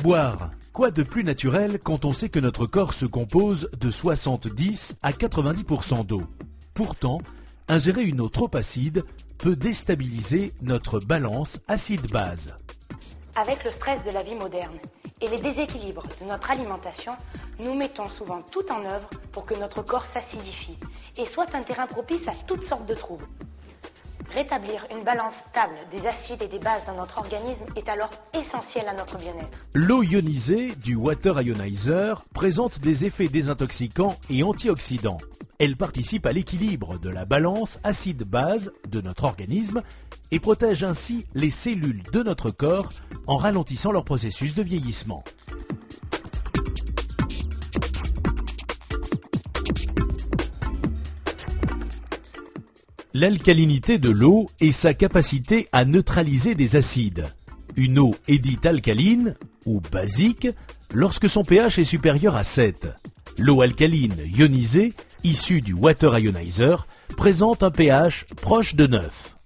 Boire, quoi de plus naturel quand on sait que notre corps se compose de 70 à 90% d'eau. Pourtant, ingérer une eau trop acide peut déstabiliser notre balance acide-base. Avec le stress de la vie moderne et les déséquilibres de notre alimentation, nous mettons souvent tout en œuvre pour que notre corps s'acidifie et soit un terrain propice à toutes sortes de troubles. Rétablir une balance stable des acides et des bases dans notre organisme est alors essentiel à notre bien-être. L'eau ionisée du Water Ionizer présente des effets désintoxicants et antioxydants. Elle participe à l'équilibre de la balance acide-base de notre organisme et protège ainsi les cellules de notre corps en ralentissant leur processus de vieillissement. L'alcalinité de l'eau est sa capacité à neutraliser des acides. Une eau est dite alcaline ou basique lorsque son pH est supérieur à 7. L'eau alcaline ionisée, issue du Water Ionizer, présente un pH proche de 9.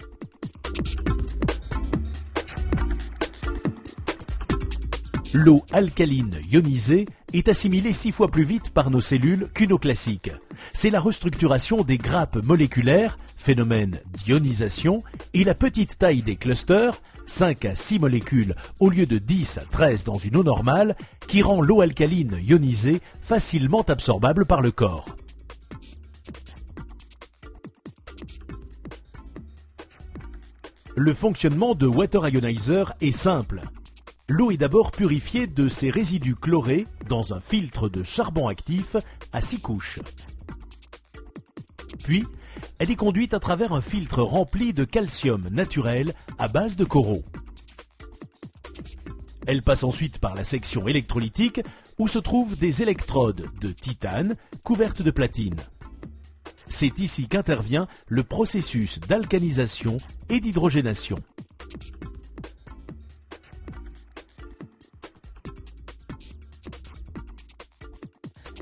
L'eau alcaline ionisée est assimilée 6 fois plus vite par nos cellules qu'une eau classique. C'est la restructuration des grappes moléculaires, phénomène d'ionisation, et la petite taille des clusters, 5 à 6 molécules au lieu de 10 à 13 dans une eau normale, qui rend l'eau alcaline ionisée facilement absorbable par le corps. Le fonctionnement de Water Ionizer est simple. L'eau est d'abord purifiée de ses résidus chlorés dans un filtre de charbon actif à 6 couches. Puis, elle est conduite à travers un filtre rempli de calcium naturel à base de coraux. Elle passe ensuite par la section électrolytique où se trouvent des électrodes de titane couvertes de platine. C'est ici qu'intervient le processus d'alcanisation et d'hydrogénation.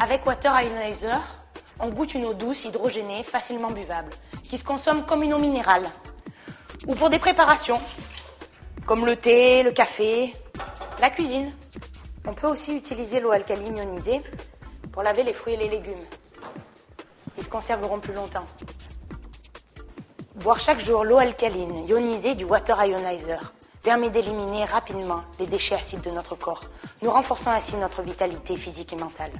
Avec Water Ionizer, on goûte une eau douce hydrogénée facilement buvable, qui se consomme comme une eau minérale. Ou pour des préparations, comme le thé, le café, la cuisine. On peut aussi utiliser l'eau alcaline ionisée pour laver les fruits et les légumes. Ils se conserveront plus longtemps. Boire chaque jour l'eau alcaline ionisée du Water Ionizer permet d'éliminer rapidement les déchets acides de notre corps, nous renforçant ainsi notre vitalité physique et mentale.